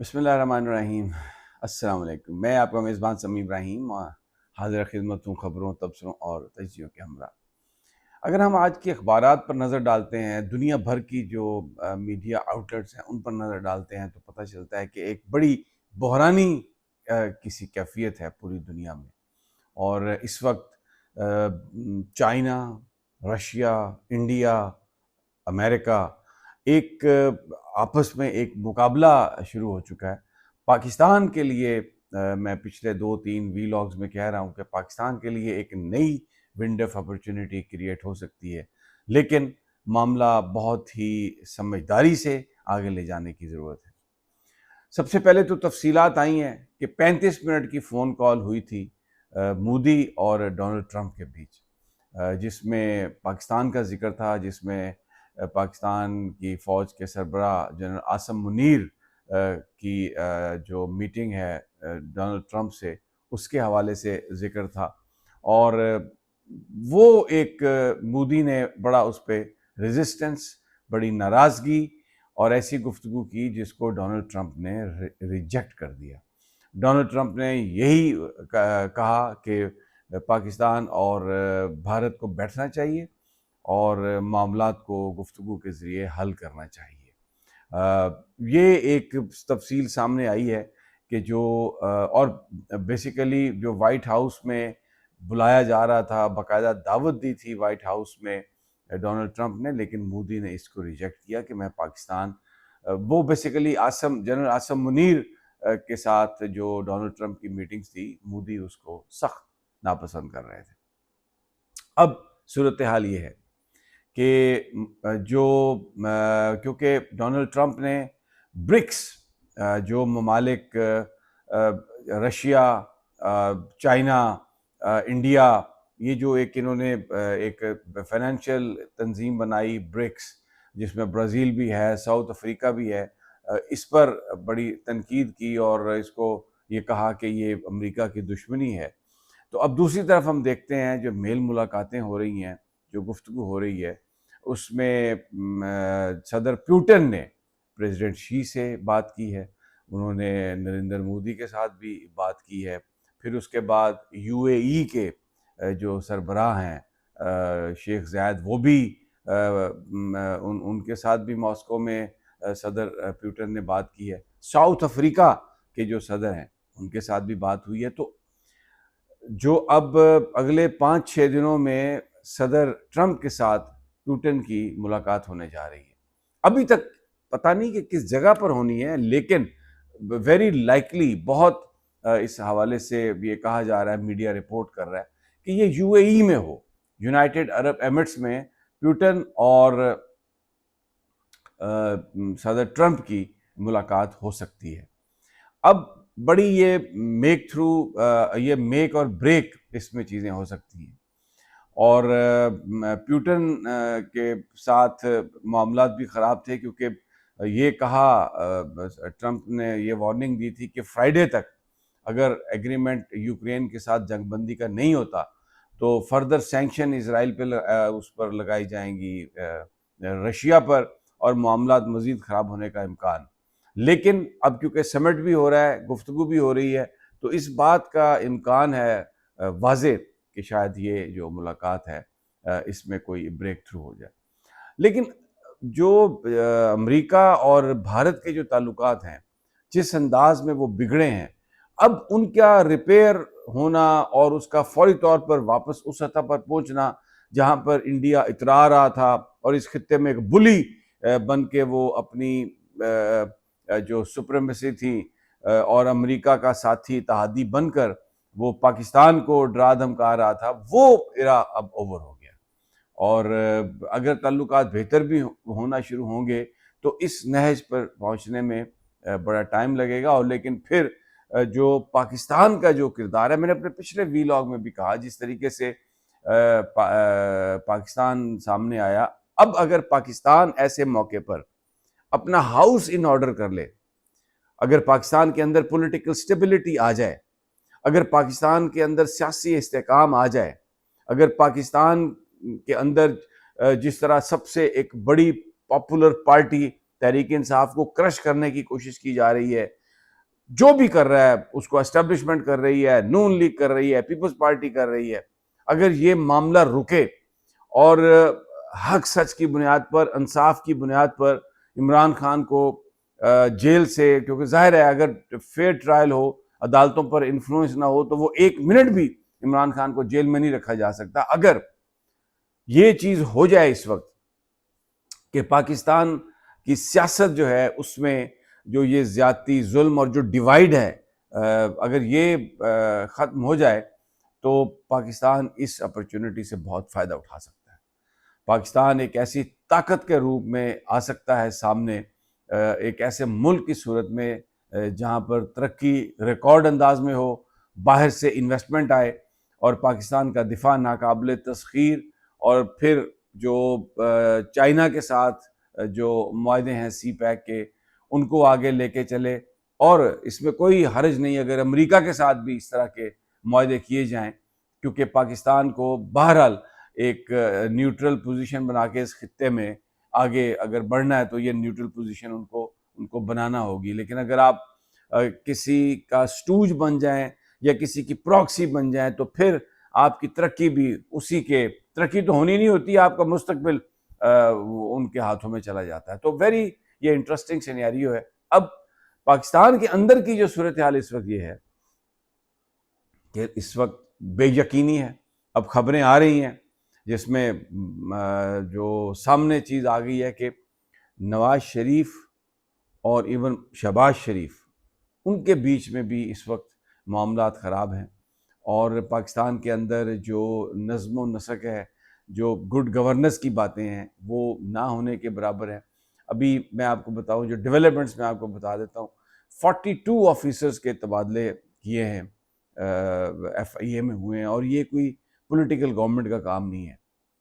بسم اللہ الرحمن الرحیم۔ السلام علیکم۔ میں آپ کا میزبان سمیع ابراہیم حاضر خدمت ہوں خبروں، تبصروں اور تجزیوں کے ہمراہ۔ اگر ہم آج کی اخبارات پر نظر ڈالتے ہیں، دنیا بھر کی جو میڈیا آؤٹلیٹس ہیں ان پر نظر ڈالتے ہیں تو پتہ چلتا ہے کہ ایک بڑی بحرانی کسی کیفیت ہے پوری دنیا میں۔ اور اس وقت چائنا، رشیا، انڈیا، امریکہ ایک آپس میں ایک مقابلہ شروع ہو چکا ہے۔ پاکستان کے لیے میں پچھلے 2-3 ویلاگز میں کہہ رہا ہوں کہ پاکستان کے لیے ایک نئی ونڈو آف اپرچونٹی کریٹ ہو سکتی ہے، لیکن معاملہ بہت ہی سمجھداری سے آگے لے جانے کی ضرورت ہے۔ سب سے پہلے تو تفصیلات آئی ہیں کہ 35 منٹ کی فون کال ہوئی تھی مودی اور ڈونلڈ ٹرمپ کے بیچ، جس میں پاکستان کا ذکر تھا، جس میں پاکستان کی فوج کے سربراہ جنرل عاصم منیر کی جو میٹنگ ہے ڈونلڈ ٹرمپ سے، اس کے حوالے سے ذکر تھا۔ اور وہ ایک مودی نے بڑا اس پہ ریزسٹنس، بڑی ناراضگی اور ایسی گفتگو کی جس کو ڈونلڈ ٹرمپ نے ریجیکٹ کر دیا۔ ڈونلڈ ٹرمپ نے یہی کہا کہ پاکستان اور بھارت کو بیٹھنا چاہیے اور معاملات کو گفتگو کے ذریعے حل کرنا چاہیے۔ یہ ایک تفصیل سامنے آئی ہے کہ جو اور بیسیکلی جو وائٹ ہاؤس میں بلایا جا رہا تھا، باقاعدہ دعوت دی تھی وائٹ ہاؤس میں ڈونلڈ ٹرمپ نے، لیکن مودی نے اس کو ریجیکٹ کیا کہ میں پاکستان، وہ بیسیکلی جنرل عاصم منیر کے ساتھ جو ڈونلڈ ٹرمپ کی میٹنگز تھی، مودی اس کو سخت ناپسند کر رہے تھے۔ اب صورتحال یہ ہے کہ کیونکہ ڈونلڈ ٹرمپ نے برکس جو ممالک رشیا، چائنا، انڈیا، یہ جو ایک انہوں نے ایک فائنینشیل تنظیم بنائی برکس، جس میں برازیل بھی ہے، ساؤتھ افریقہ بھی ہے، اس پر بڑی تنقید کی اور اس کو یہ کہا کہ یہ امریکہ کی دشمنی ہے۔ تو اب دوسری طرف ہم دیکھتے ہیں جو میل ملاقاتیں ہو رہی ہیں، جو گفتگو ہو رہی ہے، اس میں صدر پیوٹن نے پریزیڈنٹ شی سے بات کی ہے، انہوں نے نریندر مودی کے ساتھ بھی بات کی ہے، پھر اس کے بعد یو اے ای کے جو سربراہ ہیں شیخ زاید، وہ بھی ان کے ساتھ بھی ماسکو میں صدر پیوٹن نے بات کی ہے، ساؤتھ افریقہ کے جو صدر ہیں ان کے ساتھ بھی بات ہوئی ہے۔ تو جو اب اگلے 5-6 دنوں میں صدر ٹرمپ کے ساتھ پیوٹن کی ملاقات ہونے جا رہی ہے، ابھی تک پتہ نہیں کہ کس جگہ پر ہونی ہے، لیکن ویری لائکلی، بہت اس حوالے سے یہ کہا جا رہا ہے، میڈیا رپورٹ کر رہا ہے کہ یہ یو اے ای میں ہو، یونائٹڈ عرب ایمریٹس میں پیوٹن اور صدر ٹرمپ کی ملاقات ہو سکتی ہے۔ اب بڑی یہ میک اور بریک اس میں چیزیں ہو سکتی ہیں، اور پیوٹن کے ساتھ معاملات بھی خراب تھے، کیونکہ یہ کہا ٹرمپ نے یہ وارننگ دی تھی کہ فرائیڈے تک اگر ایگریمنٹ یوکرین کے ساتھ جنگ بندی کا نہیں ہوتا تو فردر سینکشن اسرائیل پہ اس پر لگائی جائیں گی، رشیا پر، اور معاملات مزید خراب ہونے کا امکان۔ لیکن اب کیونکہ سمٹ بھی ہو رہا ہے، گفتگو بھی ہو رہی ہے، تو اس بات کا امکان ہے واضح کہ شاید یہ جو ملاقات ہے اس میں کوئی بریک تھرو ہو جائے۔ لیکن جو امریکہ اور بھارت کے جو تعلقات ہیں، جس انداز میں وہ بگڑے ہیں، اب ان کا ریپیئر ہونا اور اس کا فوری طور پر واپس اس سطح پر پہنچنا جہاں پر انڈیا اترا رہا تھا اور اس خطے میں ایک بلی بن کے وہ اپنی جو سپریمیسی تھی اور امریکہ کا ساتھی اتحادی بن کر وہ پاکستان کو ڈرا دھمکا رہا تھا، وہ ایرا اب اوور ہو گیا۔ اور اگر تعلقات بہتر بھی ہونا شروع ہوں گے تو اس نہج پر پہنچنے میں بڑا ٹائم لگے گا۔ اور لیکن پھر جو پاکستان کا جو کردار ہے، میں نے اپنے پچھلے ویلاگ میں بھی کہا، جس طریقے سے پاکستان سامنے آیا، اب اگر پاکستان ایسے موقع پر اپنا ہاؤس ان آرڈر کر لے، اگر پاکستان کے اندر پولیٹیکل سٹیبلٹی آ جائے، اگر پاکستان کے اندر سیاسی استحکام آ جائے، اگر پاکستان کے اندر جس طرح سب سے ایک بڑی پاپولر پارٹی تحریک انصاف کو کرش کرنے کی کوشش کی جا رہی ہے، جو بھی کر رہا ہے اس کو اسٹیبلشمنٹ کر رہی ہے، نون لیگ کر رہی ہے، پیپلز پارٹی کر رہی ہے، اگر یہ معاملہ رکے اور حق سچ کی بنیاد پر، انصاف کی بنیاد پر عمران خان کو جیل سے، کیونکہ ظاہر ہے اگر فیئر ٹرائل ہو، عدالتوں پر انفلوئنس نہ ہو، تو وہ ایک منٹ بھی عمران خان کو جیل میں نہیں رکھا جا سکتا۔ اگر یہ چیز ہو جائے اس وقت کہ پاکستان کی سیاست جو ہے اس میں جو یہ زیادتی، ظلم اور جو ڈیوائیڈ ہے، اگر یہ ختم ہو جائے تو پاکستان اس اپرچونٹی سے بہت فائدہ اٹھا سکتا ہے۔ پاکستان ایک ایسی طاقت کے روپ میں آ سکتا ہے سامنے، ایک ایسے ملک کی صورت میں جہاں پر ترقی ریکارڈ انداز میں ہو، باہر سے انویسٹمنٹ آئے اور پاکستان کا دفاع ناقابل تسخیر، اور پھر جو چائنا کے ساتھ جو معاہدے ہیں سی پیک کے، ان کو آگے لے کے چلے، اور اس میں کوئی حرج نہیں اگر امریکہ کے ساتھ بھی اس طرح کے معاہدے کیے جائیں، کیونکہ پاکستان کو بہرحال ایک نیوٹرل پوزیشن بنا کے اس خطے میں آگے اگر بڑھنا ہے تو یہ نیوٹرل پوزیشن ان کو بنانا ہوگی۔ لیکن اگر آپ کسی کا سٹوج بن جائیں یا کسی کی پراکسی بن جائیں تو پھر آپ کی ترقی بھی اسی کے، ترقی تو ہونی نہیں ہوتی، آپ کا مستقبل ان کے ہاتھوں میں چلا جاتا ہے۔ تو ویری یہ انٹرسٹنگ سینیریو ہے۔ اب پاکستان کے اندر کی جو صورتحال اس وقت یہ ہے کہ اس وقت بے یقینی ہے۔ اب خبریں آ رہی ہیں جس میں جو سامنے چیز آ گئی ہے کہ نواز شریف اور ایون شہباز شریف، ان کے بیچ میں بھی اس وقت معاملات خراب ہیں، اور پاکستان کے اندر جو نظم و نسق ہے، جو گڈ گورننس کی باتیں ہیں، وہ نہ ہونے کے برابر ہیں۔ ابھی میں آپ کو بتاؤں جو ڈیولپمنٹس میں آپ کو بتا دیتا ہوں، 42 آفیسرز کے تبادلے کیے ہیں، ایف آئی اے میں ہوئے ہیں، اور یہ کوئی پولیٹیکل گورنمنٹ کا کام نہیں ہے،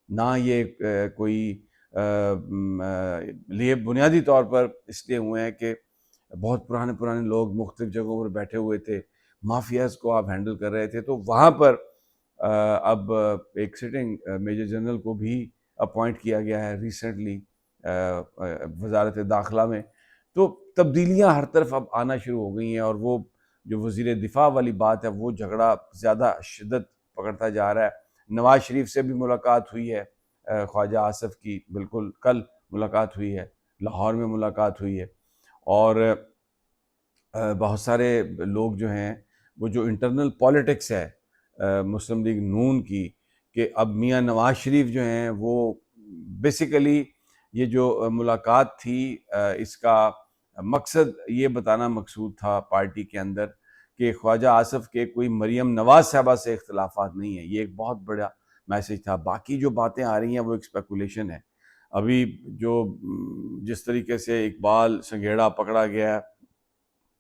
نہ یہ کوئی لیے بنیادی طور پر اس لیے ہوئے ہیں کہ بہت پرانے لوگ مختلف جگہوں پر بیٹھے ہوئے تھے، مافیاز کو آپ ہینڈل کر رہے تھے، تو وہاں پر اب ایک سٹنگ میجر جنرل کو بھی اپوائنٹ کیا گیا ہے ریسنٹلی وزارت داخلہ میں۔ تو تبدیلیاں ہر طرف اب آنا شروع ہو گئی ہیں، اور وہ جو وزیر دفاع والی بات ہے وہ جھگڑا زیادہ شدت پکڑتا جا رہا ہے۔ نواز شریف سے بھی ملاقات ہوئی ہے خواجہ آصف کی، بالکل کل ملاقات ہوئی ہے، لاہور میں ملاقات ہوئی ہے، اور بہت سارے لوگ جو ہیں وہ جو انٹرنل پالیٹکس ہے مسلم لیگ نون کی، کہ اب میاں نواز شریف جو ہیں وہ بیسیکلی یہ جو ملاقات تھی اس کا مقصد یہ بتانا مقصود تھا پارٹی کے اندر کہ خواجہ آصف کے کوئی مریم نواز صاحبہ سے اختلافات نہیں ہیں، یہ ایک بہت بڑا میسج تھا۔ باقی جو باتیں آ رہی ہیں وہ ایک اسپیکولیشن ہے۔ ابھی جو جس طریقے سے اقبال سنگھیڑا پکڑا گیا ہے،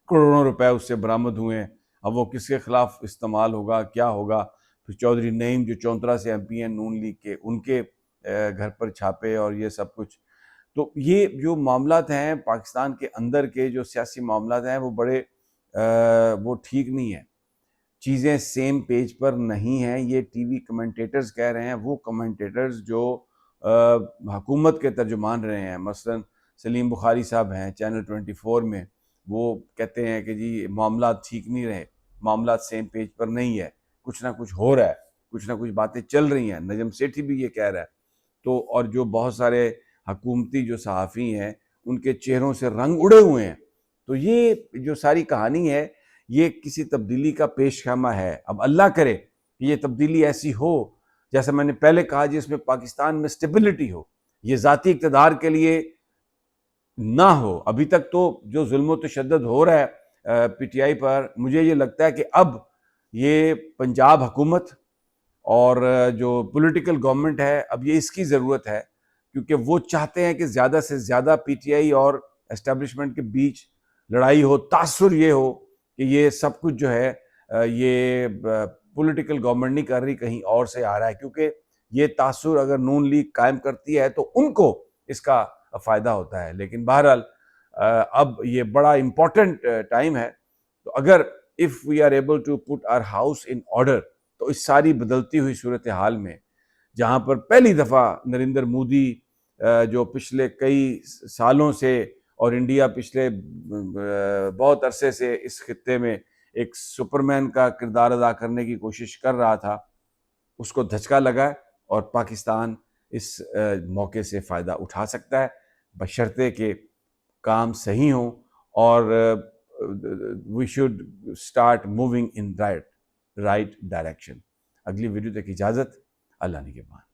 کروڑوں روپے اس سے برآمد ہوئے ہیں، اب وہ کس کے خلاف استعمال ہوگا، کیا ہوگا۔ پھر چودھری نعیم جو چونترا سے ایم پی ہیں نون لیگ کے، ان کے گھر پر چھاپے اور یہ سب کچھ۔ تو یہ جو معاملات ہیں پاکستان کے اندر کے جو سیاسی معاملات ہیں وہ بڑے وہ ٹھیک نہیں ہیں، چیزیں سیم پیج پر نہیں ہیں۔ یہ ٹی وی کمنٹیٹرز کہہ رہے ہیں، وہ کمنٹیٹرز جو حکومت کے ترجمان رہے ہیں، مثلا سلیم بخاری صاحب ہیں چینل 24 میں، وہ کہتے ہیں کہ جی معاملات ٹھیک نہیں رہے، معاملات سیم پیج پر نہیں ہے، کچھ نہ کچھ ہو رہا ہے، کچھ نہ کچھ باتیں چل رہی ہیں۔ نجم سیٹھی بھی یہ کہہ رہا ہے۔ تو اور جو بہت سارے حکومتی جو صحافی ہیں ان کے چہروں سے رنگ اڑے ہوئے ہیں۔ تو یہ جو ساری کہانی ہے یہ کسی تبدیلی کا پیش خیمہ ہے۔ اب اللہ کرے کہ یہ تبدیلی ایسی ہو جیسا میں نے پہلے کہا، جس میں پاکستان میں سٹیبلٹی ہو، یہ ذاتی اقتدار کے لیے نہ ہو۔ ابھی تک تو جو ظلم و تشدد ہو رہا ہے پی ٹی آئی پر، مجھے یہ لگتا ہے کہ اب یہ پنجاب حکومت اور جو پولیٹیکل گورنمنٹ ہے، اب یہ اس کی ضرورت ہے، کیونکہ وہ چاہتے ہیں کہ زیادہ سے زیادہ پی ٹی آئی اور اسٹیبلشمنٹ کے بیچ لڑائی ہو، تاثر یہ ہو کہ یہ سب کچھ جو ہے یہ پولیٹیکل گورنمنٹ نہیں کر رہی، کہیں اور سے آ رہا ہے، کیونکہ یہ تاثر اگر نون لیگ قائم کرتی ہے تو ان کو اس کا فائدہ ہوتا ہے۔ لیکن بہرحال اب یہ بڑا امپورٹنٹ ٹائم ہے، تو اگر if we are able to put our house in order، تو اس ساری بدلتی ہوئی صورتحال میں جہاں پر پہلی دفعہ نریندر مودی جو پچھلے کئی سالوں سے اور انڈیا پچھلے بہت عرصے سے اس خطے میں ایک سپرمین کا کردار ادا کرنے کی کوشش کر رہا تھا، اس کو دھچکا لگا ہے، اور پاکستان اس موقع سے فائدہ اٹھا سکتا ہے بشرطے کہ کام صحیح ہوں، اور we should start moving in right direction. اگلی ویڈیو تک اجازت، اللہ نگہبان۔